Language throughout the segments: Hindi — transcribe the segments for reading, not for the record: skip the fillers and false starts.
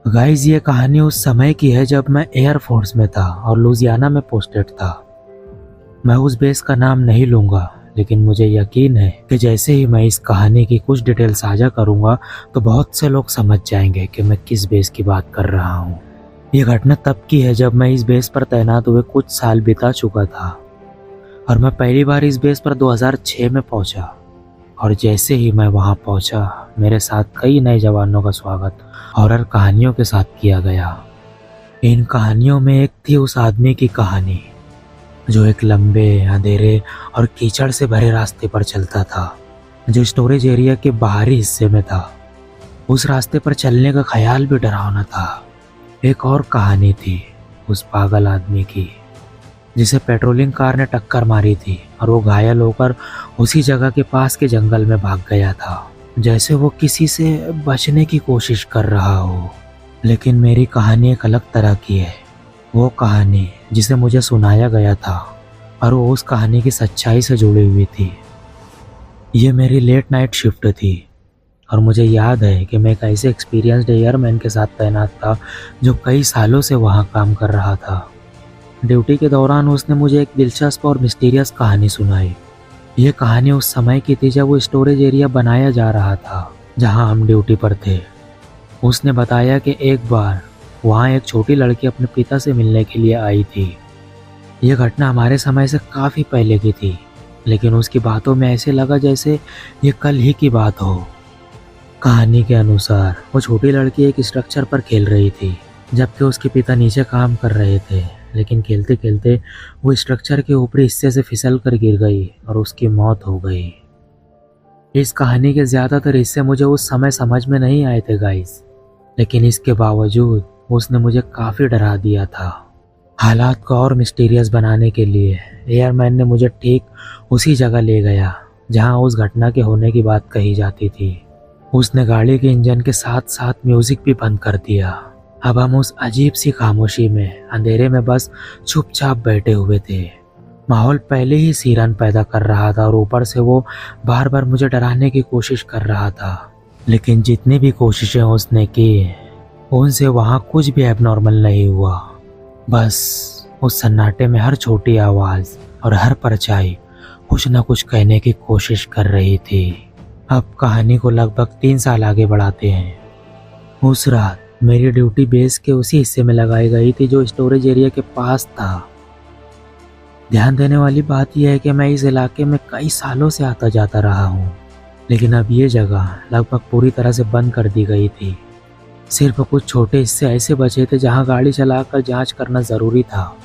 गाइस, ये कहानी उस समय की है जब मैं एयरफोर्स में था और लुजियाना में पोस्टेड था। मैं उस बेस का नाम नहीं लूंगा, लेकिन मुझे यकीन है कि जैसे ही मैं इस कहानी की कुछ डिटेल साझा करूंगा तो बहुत से लोग समझ जाएंगे कि मैं किस बेस की बात कर रहा हूँ। ये घटना तब की है जब मैं इस बेस पर तैनात हुए कुछ साल बिता चुका था और मैं पहली बार इस बेस पर 2006 में पहुंचा। और जैसे ही मैं वहां पहुंचा, मेरे साथ कई नए जवानों का स्वागत हॉरर कहानियों के साथ किया गया। इन कहानियों में एक थी उस आदमी की कहानी जो एक लंबे, अंधेरे और कीचड़ से भरे रास्ते पर चलता था, जो स्टोरेज एरिया के बाहरी हिस्से में था। उस रास्ते पर चलने का ख्याल भी डरावना था। एक और कहानी थी उस पागल आदमी की जिसे पेट्रोलिंग कार ने टक्कर मारी थी और वो घायल होकर उसी जगह के पास के जंगल में भाग गया था, जैसे वो किसी से बचने की कोशिश कर रहा हो। लेकिन मेरी कहानी एक अलग तरह की है। वो कहानी जिसे मुझे सुनाया गया था और वो उस कहानी की सच्चाई से जुड़ी हुई थी। ये मेरी लेट नाइट शिफ्ट थी और मुझे याद है कि मैं एक ऐसे एक्सपीरियंस्ड एयरमैन के साथ तैनात था जो कई सालों से वहाँ काम कर रहा था। ड्यूटी के दौरान उसने मुझे एक दिलचस्प और मिस्टीरियस कहानी सुनाई। ये कहानी उस समय की थी जब वो स्टोरेज एरिया बनाया जा रहा था जहां हम ड्यूटी पर थे। उसने बताया कि एक बार वहां एक छोटी लड़की अपने पिता से मिलने के लिए आई थी। ये घटना हमारे समय से काफ़ी पहले की थी, लेकिन उसकी बातों में ऐसे लगा जैसे ये कल ही की बात हो। कहानी के अनुसार वो छोटी लड़की एक स्ट्रक्चर पर खेल रही थी जबकि उसके पिता नीचे काम कर रहे थे, लेकिन खेलते खेलते वो स्ट्रक्चर के ऊपरी हिस्से से फिसल कर गिर गई और उसकी मौत हो गई। इस कहानी के ज़्यादातर हिस्से मुझे उस समय समझ में नहीं आए थे गाइस, लेकिन इसके बावजूद उसने मुझे काफ़ी डरा दिया था। हालात को और मिस्टीरियस बनाने के लिए एयरमैन ने मुझे ठीक उसी जगह ले गया जहां उस घटना के होने की बात कही जाती थी। उसने गाड़ी के इंजन के साथ साथ म्यूजिक भी बंद कर दिया। अब हम उस अजीब सी खामोशी में, अंधेरे में बस चुपचाप बैठे हुए थे। माहौल पहले ही सीरन पैदा कर रहा था और ऊपर से वो बार बार मुझे डराने की कोशिश कर रहा था। लेकिन जितनी भी कोशिशें उसने की, उनसे वहाँ कुछ भी एबनॉर्मल नहीं हुआ। बस उस सन्नाटे में हर छोटी आवाज़ और हर परछाई कुछ न कुछ कहने की कोशिश कर रही थी। अब कहानी को लगभग 3 साल आगे बढ़ाते हैं। उस रात मेरी ड्यूटी बेस के उसी हिस्से में लगाई गई थी जो स्टोरेज एरिया के पास था। ध्यान देने वाली बात यह है कि मैं इस इलाके में कई सालों से आता जाता रहा हूँ, लेकिन अब ये जगह लगभग पूरी तरह से बंद कर दी गई थी। सिर्फ कुछ छोटे हिस्से ऐसे बचे थे जहाँ गाड़ी चलाकर जांच करना ज़रूरी था।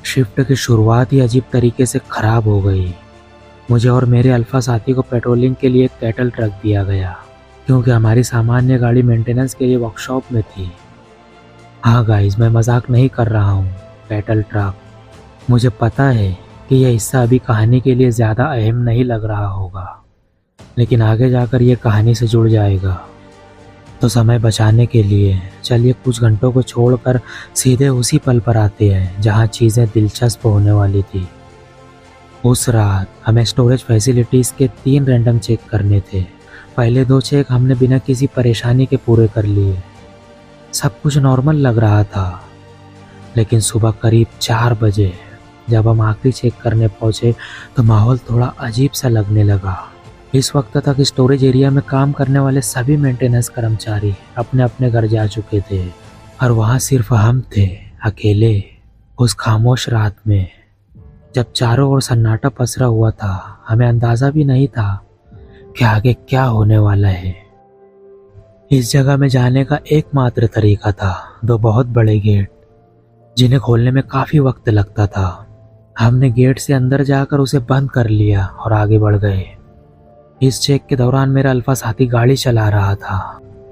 शिफ्ट की शुरुआत ही अजीब तरीके से खराब हो गई। मुझे और मेरे अल्फा साथी को पेट्रोलिंग के लिए एक कैटल ट्रक दिया गया क्योंकि हमारी सामान्य गाड़ी मेंटेनेंस के लिए वर्कशॉप में थी। हाँ गाइस, मैं मजाक नहीं कर रहा हूँ। Cattle truck. मुझे पता है कि यह हिस्सा अभी कहानी के लिए ज़्यादा अहम नहीं लग रहा होगा, लेकिन आगे जाकर यह कहानी से जुड़ जाएगा। तो समय बचाने के लिए चलिए कुछ घंटों को छोड़कर सीधे उसी पल पर आते हैं जहाँ चीज़ें दिलचस्प होने वाली थी। उस रात हमें स्टोरेज फैसिलिटीज़ के 3 रैंडम चेक करने थे। पहले 2 चेक हमने बिना किसी परेशानी के पूरे कर लिए। सब कुछ नॉर्मल लग रहा था, लेकिन सुबह करीब 4 बजे जब हम आखिरी चेक करने पहुंचे तो माहौल थोड़ा अजीब सा लगने लगा। इस वक्त तक स्टोरेज एरिया में काम करने वाले सभी मेंटेनेंस कर्मचारी अपने अपने घर जा चुके थे और वहाँ सिर्फ हम थे, अकेले उस खामोश रात में। जब चारों ओर सन्नाटा पसरा हुआ था, हमें अंदाज़ा भी नहीं था कि आगे क्या होने वाला है। इस जगह में जाने का एकमात्र तरीका था 2 बहुत बड़े गेट, जिन्हें खोलने में काफ़ी वक्त लगता था। हमने गेट से अंदर जाकर उसे बंद कर लिया और आगे बढ़ गए। इस चेक के दौरान मेरा अल्फा साथी गाड़ी चला रहा था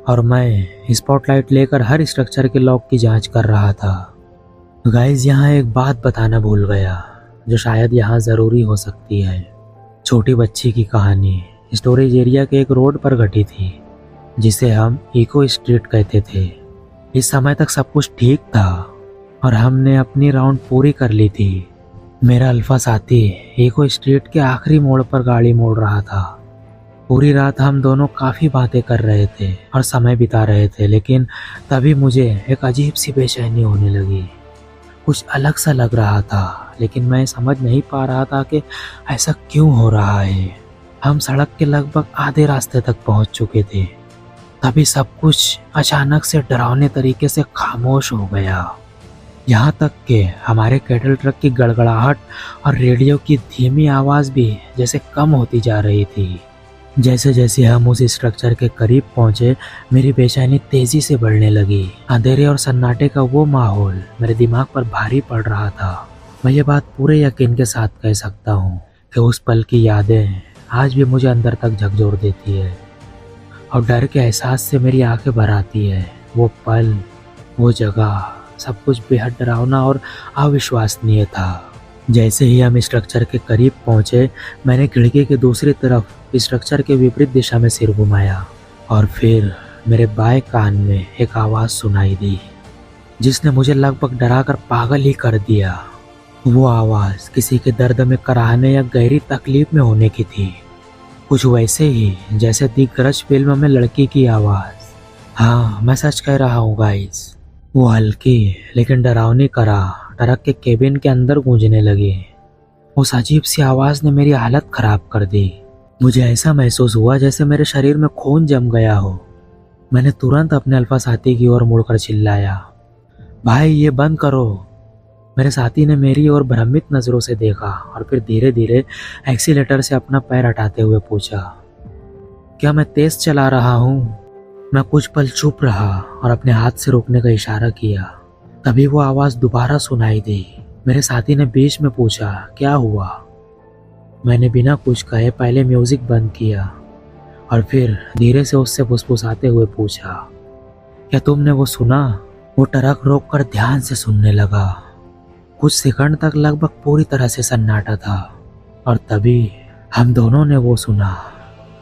और मैं स्पॉटलाइट लेकर हर स्ट्रक्चर के लॉक की जांच कर रहा था। गाइस, यहाँ एक बात बताना भूल गया जो शायद यहाँ ज़रूरी हो सकती है। छोटी बच्ची की कहानी स्टोरेज एरिया के एक रोड पर घटी थी जिसे हम इको स्ट्रीट कहते थे। इस समय तक सब कुछ ठीक था और हमने अपनी राउंड पूरी कर ली थी। मेरा अल्फा साथी इको स्ट्रीट के आखिरी मोड़ पर गाड़ी मोड़ रहा था। पूरी रात हम दोनों काफ़ी बातें कर रहे थे और समय बिता रहे थे, लेकिन तभी मुझे एक अजीब सी बेचैनी होने लगी। कुछ अलग सा लग रहा था, लेकिन मैं समझ नहीं पा रहा था कि ऐसा क्यों हो रहा है। हम सड़क के लगभग आधे रास्ते तक पहुंच चुके थे, तभी सब कुछ अचानक से डरावने तरीके से खामोश हो गया। यहाँ तक कि हमारे कैटल ट्रक की गड़गड़ाहट और रेडियो की धीमी आवाज़ भी जैसे कम होती जा रही थी। जैसे जैसे हम उस स्ट्रक्चर के करीब पहुंचे, मेरी बेचैनी तेजी से बढ़ने लगी। अंधेरे और सन्नाटे का वो माहौल मेरे दिमाग पर भारी पड़ रहा था। मैं ये बात पूरे यकीन के साथ कह सकता हूँ कि उस पल की यादें आज भी मुझे अंदर तक झकझोर देती है और डर के एहसास से मेरी आंखें भर आती है। वो पल, वो जगह, सब कुछ बेहद डरावना और अविश्वसनीय था। जैसे ही हम स्ट्रक्चर के करीब पहुंचे, मैंने खिड़की के दूसरी तरफ स्ट्रक्चर के विपरीत दिशा में सिर घुमाया और फिर मेरे बाएं कान में एक आवाज़ सुनाई दी जिसने मुझे लगभग डराकर पागल ही कर दिया। वो आवाज़ किसी के दर्द में कराहने या गहरी तकलीफ में होने की थी, कुछ वैसे ही जैसे दिग्गज फिल्म में लड़की की आवाज़। हाँ, मैं सच कह रहा हूँ गाइस। वो हल्की लेकिन डरावनी कराह ट्रक के केबिन के अंदर गूंजने लगी। उस अजीब सी आवाज़ ने मेरी हालत खराब कर दी। मुझे ऐसा महसूस हुआ जैसे मेरे शरीर में खून जम गया हो। मैंने तुरंत अपने अल्फा साथी की ओर मुड़कर चिल्लाया, भाई ये बंद करो। मेरे साथी ने मेरी ओर भ्रमित नज़रों से देखा और फिर धीरे धीरे एक्सीलेटर से अपना पैर हटाते हुए पूछा, क्या मैं तेज चला रहा हूँ? मैं कुछ पल चुप रहा और अपने हाथ से रोकने का इशारा किया। तभी वो आवाज़ दोबारा सुनाई दी। मेरे साथी ने बीच में पूछा, क्या हुआ? मैंने बिना कुछ कहे पहले म्यूजिक बंद किया और फिर धीरे से उससे फुसफुसाते हुए पूछा, क्या तुमने वो सुना? वो ट्रक रोककर ध्यान से सुनने लगा। कुछ सेकंड तक लगभग पूरी तरह से सन्नाटा था और तभी हम दोनों ने वो सुना।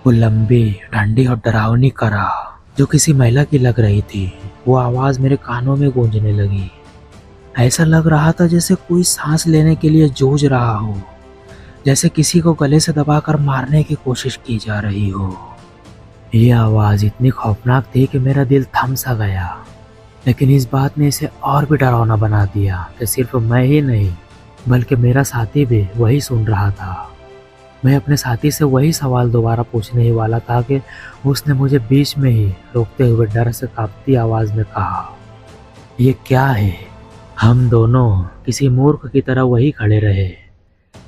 वो लंबी, ठंडी और डरावनी कराह जो किसी महिला की लग रही थी। वो आवाज़ मेरे कानों में गूंजने लगी। ऐसा लग रहा था जैसे कोई सांस लेने के लिए जूझ रहा हो, जैसे किसी को गले से दबाकर मारने की कोशिश की जा रही हो। ये आवाज़ इतनी खौफनाक थी कि मेरा दिल थम सा गया, लेकिन इस बात ने इसे और भी डरावना बना दिया कि सिर्फ मैं ही नहीं बल्कि मेरा साथी भी वही सुन रहा था। मैं अपने साथी से वही सवाल दोबारा पूछने ही वाला था कि उसने मुझे बीच में ही रोकते हुए डर से कांपती आवाज़ में कहा, ये क्या है? हम दोनों किसी मूर्ख की तरह वही खड़े रहे,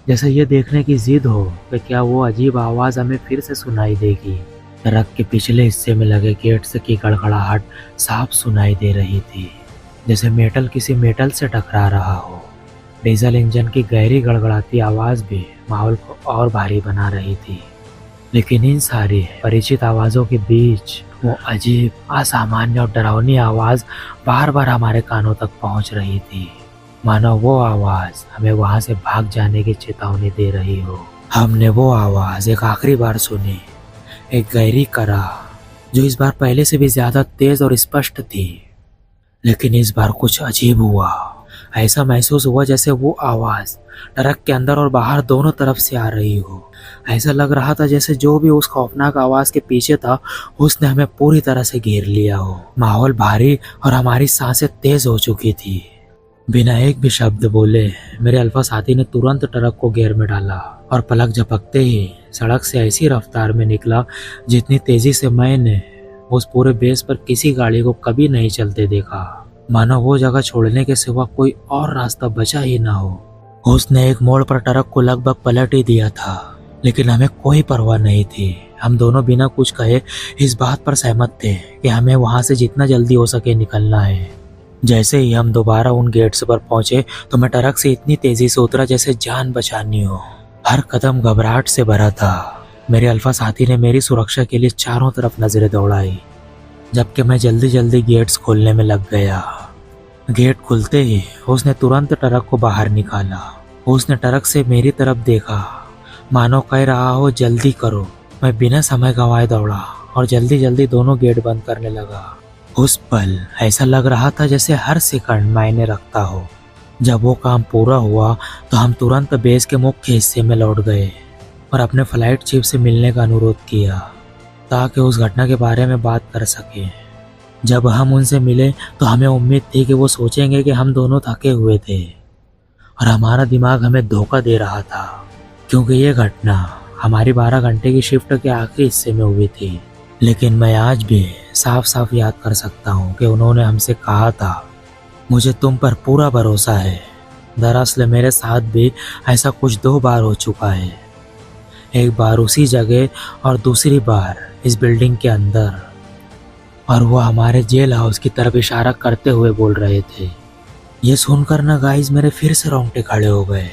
जैसे ये देखने की जिद हो कि क्या वो अजीब आवाज़ हमें फिर से सुनाई देगी। ट्रक के पिछले हिस्से में लगे गेट से की गड़गड़ाहट साफ सुनाई दे रही थी, जैसे मेटल किसी मेटल से टकरा रहा हो। डीजल इंजन की गहरी गड़गड़ाती आवाज़ भी माहौल को और भारी बना रही थी। लेकिन इन सारी परिचित आवाज़ों के बीच वो अजीब, असामान्य और डरावनी आवाज़ बार बार हमारे कानों तक पहुंच रही थी, मानो वो आवाज़ हमें वहां से भाग जाने की चेतावनी दे रही हो। हमने वो आवाज़ एक आखिरी बार सुनी, एक गहरी कराह जो इस बार पहले से भी ज़्यादा तेज़ और स्पष्ट थी। लेकिन इस बार कुछ अजीब हुआ। ऐसा महसूस हुआ जैसे वो आवाज़ ट्रक के अंदर और बाहर दोनों तरफ से आ रही हो। ऐसा लग रहा था जैसे जो भी उस खौफनाक आवाज़ के पीछे था उसने हमें पूरी तरह से घेर लिया हो। माहौल भारी और हमारी सांसें तेज हो चुकी थी। बिना एक भी शब्द बोले मेरे अल्फा साथी ने तुरंत ट्रक को गियर में डाला और पलक झपकते ही सड़क से ऐसी रफ्तार में निकला जितनी तेजी से मैंने उस पूरे बेस पर किसी गाड़ी को कभी नहीं चलते देखा। मानो वो जगह छोड़ने के सिवा कोई और रास्ता बचा ही ना हो। उसने एक मोड़ पर ट्रक को लगभग पलट ही दिया था, लेकिन हमें कोई परवाह नहीं थी। हम दोनों बिना कुछ कहे इस बात पर सहमत थे कि हमें वहां से जितना जल्दी हो सके निकलना है। जैसे ही हम दोबारा उन गेट्स पर पहुंचे तो मैं ट्रक से इतनी तेजी से उतरा जैसे जान बचानी हो। हर कदम घबराहट से भरा था। मेरे अल्फा साथी ने मेरी सुरक्षा के लिए चारों तरफ नजरें दौड़ाई, जबकि मैं जल्दी जल्दी गेट्स खोलने में लग गया। गेट खुलते ही उसने तुरंत ट्रक को बाहर निकाला। उसने ट्रक से मेरी तरफ देखा, मानो कह रहा हो जल्दी करो। मैं बिना समय गंवाए दौड़ा और जल्दी जल्दी दोनों गेट बंद करने लगा। उस पल ऐसा लग रहा था जैसे हर सेकंड मायने रखता हो। जब वो काम पूरा हुआ तो हम तुरंत बेस के मुख्य हिस्से में लौट गए और अपने फ्लाइट चीफ से मिलने का अनुरोध किया। ताकि उस घटना के बारे में बात कर सकें। जब हम उनसे मिले तो हमें उम्मीद थी कि वो सोचेंगे कि हम दोनों थके हुए थे और हमारा दिमाग हमें धोखा दे रहा था, क्योंकि ये घटना हमारी 12 घंटे की शिफ्ट के आखिरी हिस्से में हुई थी। लेकिन मैं आज भी साफ साफ याद कर सकता हूँ कि उन्होंने हमसे कहा था, मुझे तुम पर पूरा भरोसा है। दरअसल मेरे साथ भी ऐसा कुछ 2 बार हो चुका है, एक बार उसी जगह और दूसरी बार इस बिल्डिंग के अंदर। और वो हमारे जेल हाउस की तरफ इशारा करते हुए बोल रहे थे। ये सुनकर ना गाइस मेरे फिर से रोंगटे खड़े हो गए।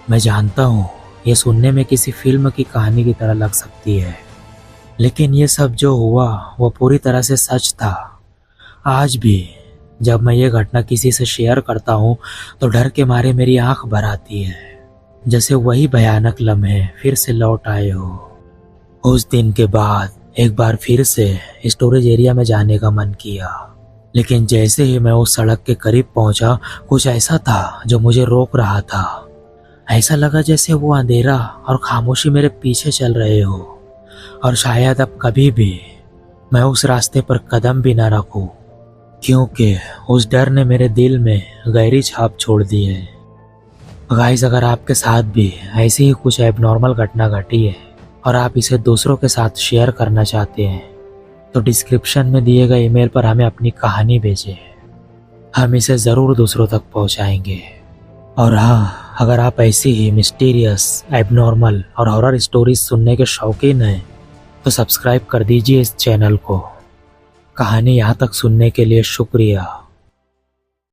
मैं जानता हूँ ये सुनने में किसी फिल्म की कहानी की तरह लग सकती है, लेकिन ये सब जो हुआ वो पूरी तरह से सच था। आज भी जब मैं ये घटना किसी से शेयर करता हूँ तो डर के मारे मेरी आंख भर आती है, जैसे वही भयानक लम्हे फिर से लौट आए हो। उस दिन के बाद एक बार फिर से स्टोरेज एरिया में जाने का मन किया, लेकिन जैसे ही मैं उस सड़क के करीब पहुंचा, कुछ ऐसा था जो मुझे रोक रहा था। ऐसा लगा जैसे वो अंधेरा और खामोशी मेरे पीछे चल रहे हो, और शायद अब कभी भी मैं उस रास्ते पर कदम भी ना रखूं, क्योंकि उस डर ने मेरे दिल में गहरी छाप छोड़ दी है। गाइस, अगर आपके साथ भी ऐसी ही कुछ एबनॉर्मल घटना घटी है और आप इसे दूसरों के साथ शेयर करना चाहते हैं तो डिस्क्रिप्शन में दिए गए ईमेल पर हमें अपनी कहानी भेजें। हम इसे ज़रूर दूसरों तक पहुंचाएंगे। और हाँ, अगर आप ऐसी ही मिस्टीरियस, एबनॉर्मल और हॉरर स्टोरीज सुनने के शौकीन हैं तो सब्सक्राइब कर दीजिए इस चैनल को। कहानी यहाँ तक सुनने के लिए शुक्रिया।